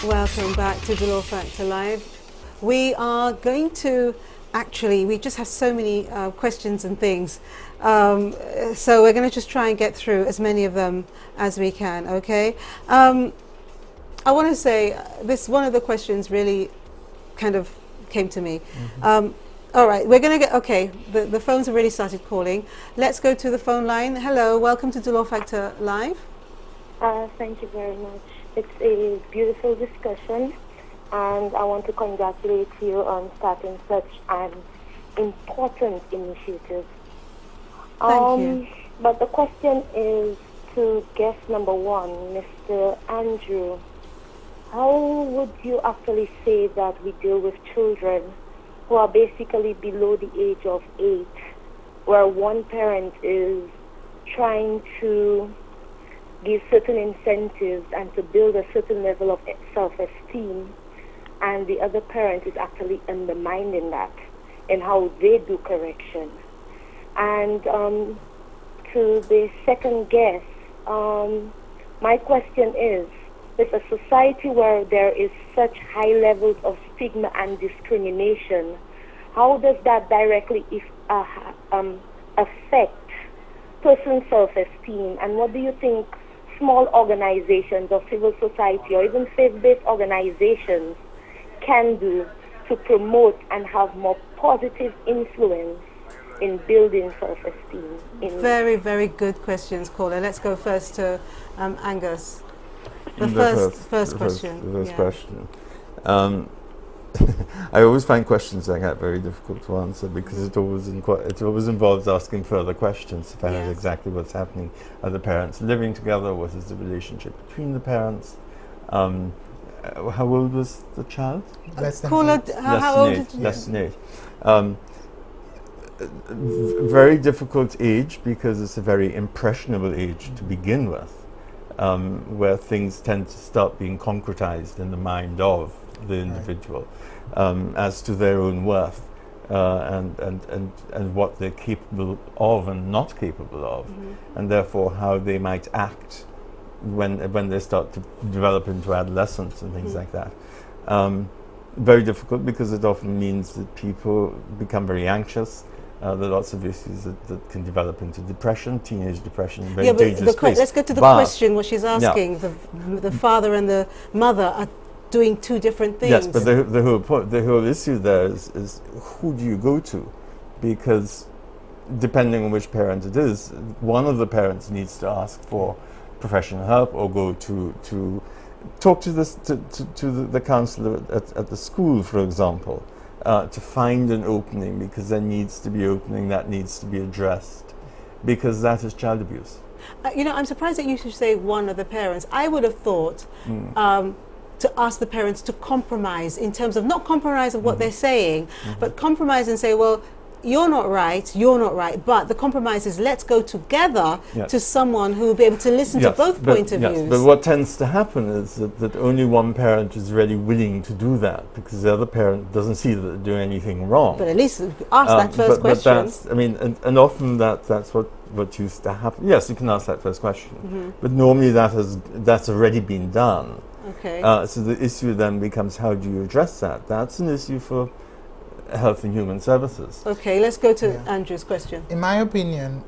Welcome back to Dolor Factor Live. We are going to we just have so many questions and things. So we're going to just try and get through as many of them as we can, okay? I want to say one of the questions really kind of came to me. All right, we're going to the phones have already started calling. Let's go to the phone line. Hello, welcome to Dolor Factor Live. Thank you very much. It's a beautiful discussion, and I want to congratulate you on starting such an important initiative. Thank you. But the question is to guest number one, Mr. Andrew. How would you actually say that we deal with children who are basically below the age of 8, where one parent is trying to give certain incentives and to build a certain level of self-esteem, and the other parent is actually undermining that in how they do correction? And to the second guest, my question is, with a society where there is such high levels of stigma and discrimination, how does that directly affect person's self-esteem? And what do you think small organizations or civil society or even faith-based organizations can do to promote and have more positive influence in building self-esteem? Very, very good questions, caller. Let's go first to Angus. The first question. I always find questions like that very difficult to answer because it always involves asking further questions to find out exactly what's happening. Are the parents living together? What is the relationship between the parents? How old was the child? Less than 8. How old? Less than 8. Very difficult age because it's a very impressionable age to begin with, where things tend to start being concretized in the mind of the individual as to their own worth and what they're capable of and not capable of, and therefore how they might act when they start to develop into adolescence and things like that. Very difficult because it often means that people become very anxious. There are lots of issues that can develop into depression, teenage depression, very dangerous place. Let's go to the question, what she's asking. The father and the mother are doing two different things. Yes, but the whole issue there is who do you go to? Because depending on which parent it is, one of the parents needs to ask for professional help or go to talk to the counselor at the school, for example, to find an opening, because there needs to be opening that needs to be addressed, because that is child abuse. I'm surprised that you should say one of the parents. I would have thought to ask the parents to compromise, in terms of not compromise of what they're saying, but compromise and say, well, you're not right, but the compromise is let's go together to someone who will be able to listen to both points of views. But what tends to happen is that only one parent is really willing to do that, because the other parent doesn't see that they're doing anything wrong. But at least ask that first question. But that's, and often that's what used to happen. Yes, you can ask that first question, but normally that's already been done. Okay. So the issue then becomes, how do you address that? That's an issue for Health and Human Services. Okay, let's go to Andrew's question. In my opinion,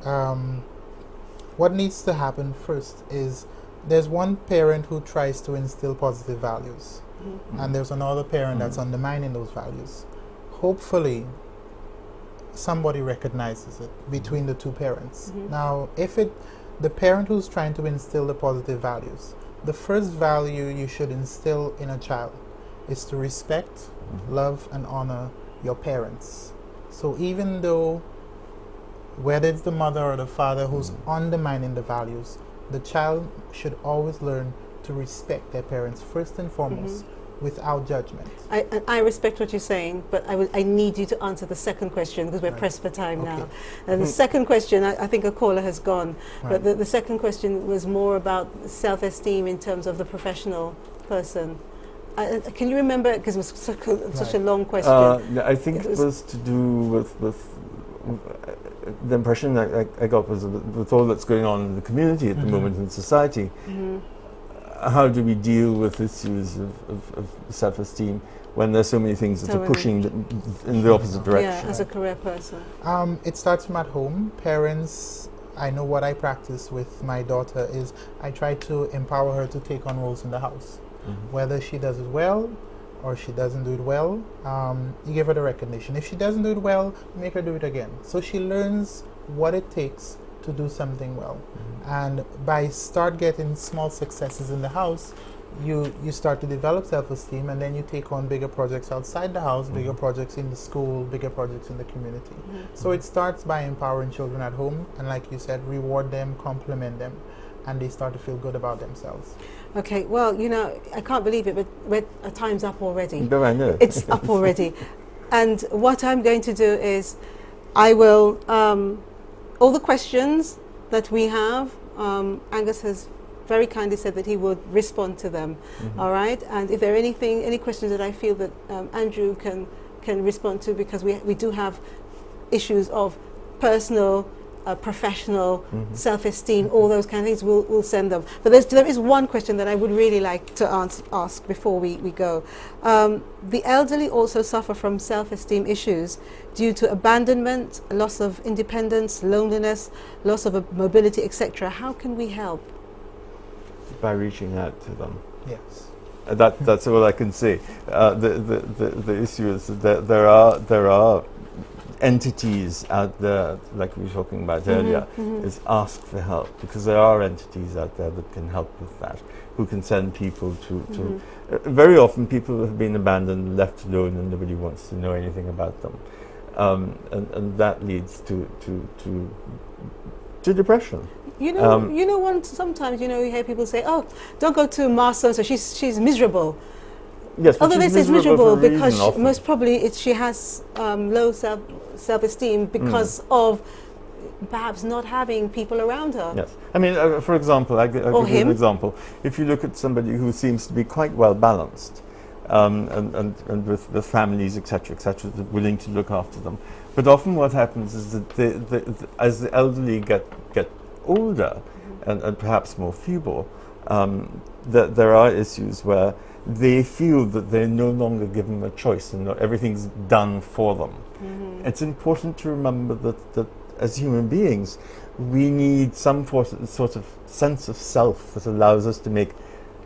what needs to happen first is there's one parent who tries to instill positive values, and there's another parent that's undermining those values. Hopefully, somebody recognizes it between the two parents. Now, the parent who's trying to instill the positive values, the first value you should instill in a child is to respect, love, and honor your parents. So even though, whether it's the mother or the father who's undermining the values, the child should always learn to respect their parents first and foremost, without judgment. I respect what you're saying, but I need you to answer the second question, because we're pressed for time now. And the second question, I think a caller has gone, but the second question was more about self-esteem in terms of the professional person. Can you remember, because it was such a long question? I think it was to do with the impression that I got was with all that's going on in the community at the moment in society. how do we deal with issues of self-esteem when there's so many things that are pushing in the opposite direction? Yeah, as a career person. It starts from at home. Parents, I know what I practice with my daughter is I try to empower her to take on roles in the house. Whether she does it well or she doesn't do it well, you give her the recognition. If she doesn't do it well, make her do it again. So she learns what it takes to do something well. And by start getting small successes in the house, you start to develop self-esteem, and then you take on bigger projects outside the house, bigger projects in the school, bigger projects in the community. So it starts by empowering children at home, and like you said, reward them, compliment them, and they start to feel good about themselves. Okay, well, you know, I can't believe it, but we're time's up already. No, I know. It's up already. And what I'm going to do is I will, all the questions that we have, Angus has very kindly said that he would respond to them. All right, and if there are any questions that I feel that Andrew can respond to, because we do have issues of personal, professional, self-esteem, all those kind of things, we'll send them. But there is one question that I would really like to ask before we go. The elderly also suffer from self-esteem issues due to abandonment, loss of independence, loneliness, loss of mobility, etc. How can we help? By reaching out to them. Yes. That's all I can say. The issue is that there are entities out there, like we were talking about earlier, is ask for help, because there are entities out there that can help with that, who can send people to very often people have been abandoned, left alone, and nobody wants to know anything about them, and that leads to depression. You know, sometimes you hear people say, "Oh, don't go to Ma so she's miserable." Yes, although they say it's miserable because most probably she has low self-esteem because of perhaps not having people around her. Yes, I mean, for example, I'll give you an example. If you look at somebody who seems to be quite well balanced, and with families, etc., willing to look after them, but often what happens is that as the elderly get older and perhaps more feeble, there are issues where they feel that they're no longer given a choice and everything's done for them. It's important to remember that as human beings, we need some sort of sense of self that allows us to make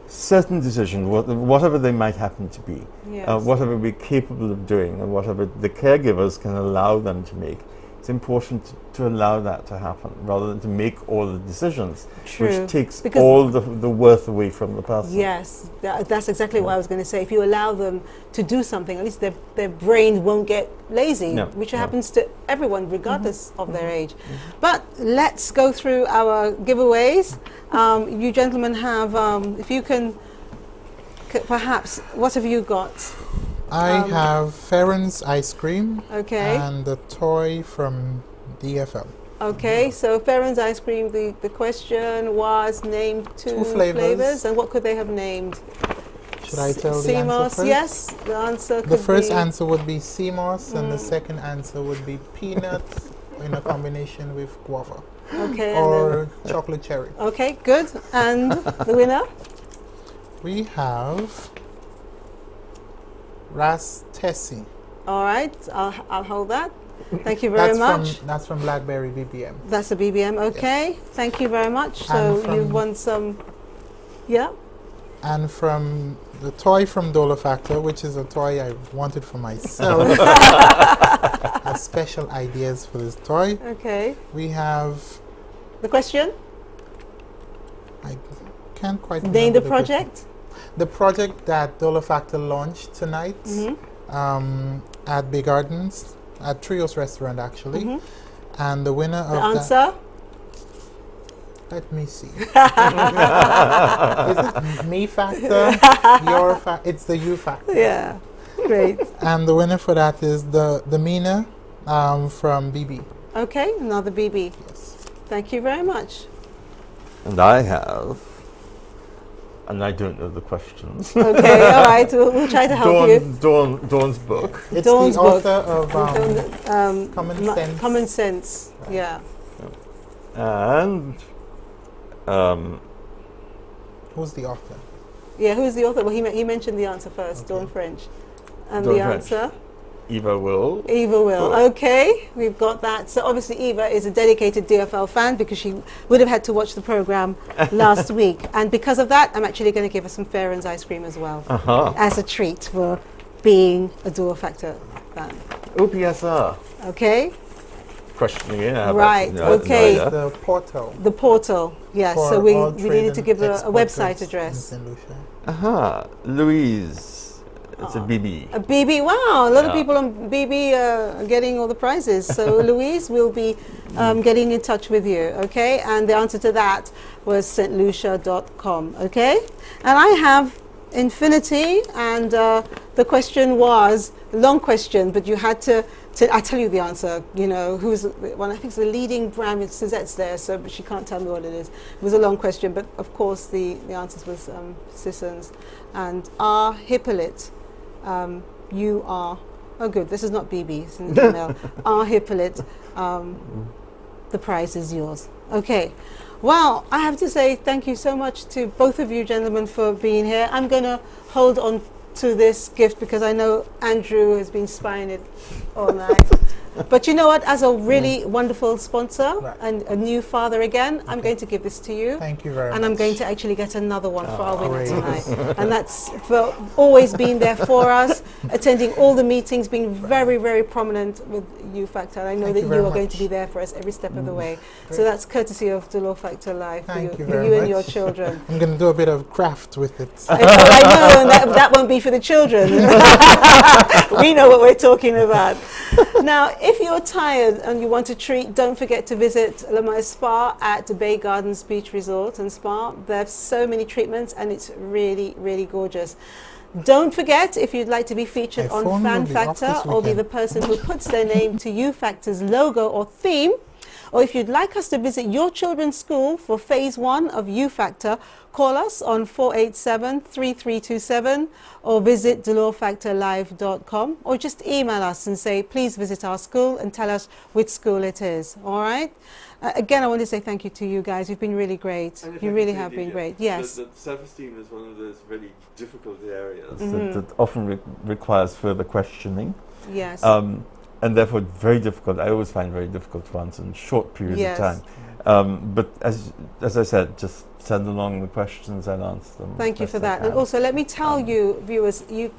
certain decisions, whatever they might happen to be, whatever we're capable of doing, and whatever the caregivers can allow them to make. It's important to allow that to happen, rather than to make all the decisions, which takes all the worth away from the person. Yes, that's exactly what I was going to say. If you allow them to do something, at least their brain won't get lazy, which happens to everyone, regardless of their age. But let's go through our giveaways. You gentlemen have, if you can, perhaps, what have you got? I have Ferrens ice cream, and the toy from DFL. Okay, so Ferrens ice cream, the question was name two flavors, and what could they have named? Should I tell the answer first? Yes, the answer could The first answer would be sea moss, and the second answer would be peanuts in a combination with guava. Okay. Or chocolate cherry. Okay, good. And the winner? We have Rastesi. All right, I'll hold that. Thank you very much. That's from Blackberry BBM. That's a BBM, okay. Yes. Thank you very much. So you've won some, And from the toy from Dolor Factor, which is a toy I wanted for myself. I have special ideas for this toy. Okay. We have... The question? I can't quite name the project. The project that Dolor Factor launched tonight at Big Gardens, at Trios Restaurant actually, and the winner of the answer? Let me see. Is it me factor? Your factor? It's the you factor. Yeah, great. And the winner for that is the Mina from BB. Okay, another BB. Yes. Thank you very much. And I have, and I don't know the questions. Okay, all right, we'll try to help you. Dawn's book. It's Dawn's the book. author of Common Sense. Common Sense, yeah. And Who's the author? Yeah, who's the author? Well, he mentioned the answer first, Okay. Dawn French. And Dawn the French. answer? Eva will. Eva will. Cool. Okay, we've got that. So obviously Eva is a dedicated DFL fan because she would have had to watch the program last week. And because of that, I'm actually going to give her some Farron's ice cream as well as a treat for being a Dual Factor fan. OPSR. Okay? Questioning it. Right, okay. The portal. The portal, yes. for So we all needed to trade give and a export website goods address. in St. Lucia. Louise. It's a BB. A BB, wow, a lot of Yeah. people on BB are getting all the prizes. So Louise will be getting in touch with you, okay? And the answer to that was stlucia.com, okay? And I have Infinity, and the question was, long question, but you had to I tell you the answer, you know, who's one, I think it's the leading brand with Suzette's there, so but she can't tell me what it is. It was a long question, but of course the answers was Sissons. And R. Hippolyte, you are, oh good, this is not BB, it's an email. R. Hippolyte, the prize is yours. Okay, well, I have to say thank you so much to both of you gentlemen for being here. I'm going to hold on to this gift because I know Andrew has been spying it all night. But you know what, as a really wonderful sponsor and a new father again, I'm going to give this to you. Thank you very much. And I'm going to actually get another one for our winner great. tonight. And that's for always being there for us, attending all the meetings, being very, very prominent with U Factor. I know Thank that you you very are going much. to be there for us every step of the way. Great. So that's courtesy of Dolor Factor Live Thank for you you, very and much. your children. I'm going to do a bit of craft with it. I know, and that won't be for the children. We know what we're talking about. Now, if you're tired and you want a treat, don't forget to visit Lamar Spa at the Bay Gardens Beach Resort and Spa. There's so many treatments and it's really, really gorgeous. Don't forget, if you'd like to be featured My on phone Fan will be off Factor this or be weekend. the person who puts their name to U Factor's logo or theme, or if you'd like us to visit your children's school for phase 1 of U Factor, call us on 487-3327 or visit dolorfactorlive.com or just email us and say, please visit our school and tell us which school it is, all right? Again, I want to say thank you to you guys. You've been really great. You really have been great. Yes. The self-esteem is one of those really difficult areas that often requires further questioning. Yes. And therefore very difficult. I always find very difficult to answer in short periods Yes. of time. But as I said, just send along the questions and answer them. Thank you as for best I that. And can. also, let me tell you, viewers, a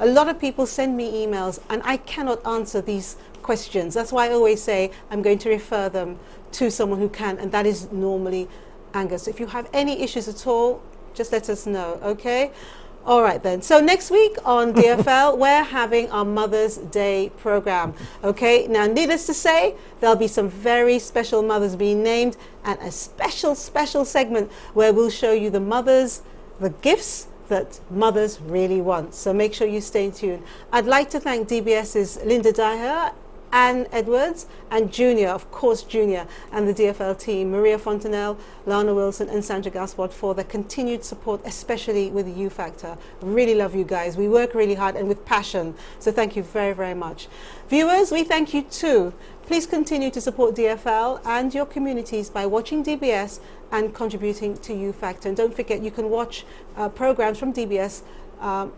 lot of people send me emails, and I cannot answer these questions. That's why I always say I'm going to refer them to someone who can, and that is normally Angus. If you have any issues at all, just let us know, okay? All right then. So next week on DFL, we're having our Mother's Day program. Okay. Now, needless to say, there'll be some very special mothers being named, and a special segment where we'll show you the mothers, the gifts that mothers really want. So make sure you stay tuned. I'd like to thank DBS's Linda Dyer, Anne Edwards, and Junior, of course Junior, and the DFL team, Maria Fontanelle, Lana Wilson and Sandra Gaspard, for their continued support, especially with the U Factor. Really love you guys. We work really hard and with passion. So thank you very, very much. Viewers, we thank you too. Please continue to support DFL and your communities by watching DBS and contributing to U Factor. And don't forget, you can watch programs from DBS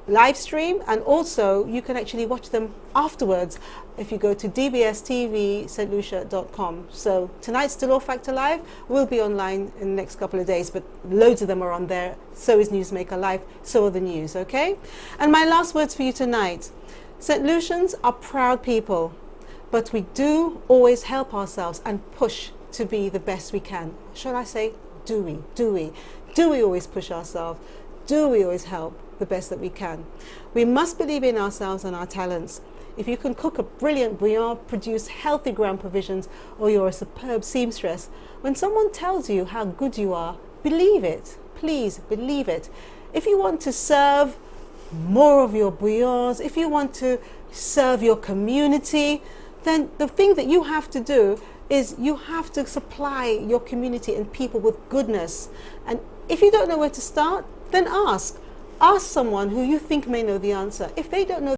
live stream, and also you can actually watch them afterwards if you go to dbstvstlucia.com. So tonight's Dolor Factor Live will be online in the next couple of days, but loads of them are on there. So is Newsmaker Live, so are the news, okay? And my last words for you tonight: St. Lucians are proud people, but we do always help ourselves and push to be the best we can. Shall I say, do we? Do we always push ourselves? Do we always help the best that we can? We must believe in ourselves and our talents. If you can cook a brilliant bouillon, produce healthy ground provisions, or you're a superb seamstress, when someone tells you how good you are, believe it. Please believe it. If you want to serve more of your bouillons, if you want to serve your community, then the thing that you have to do is you have to supply your community and people with goodness. And if you don't know where to start, then ask. Ask someone who you think may know the answer. If they don't know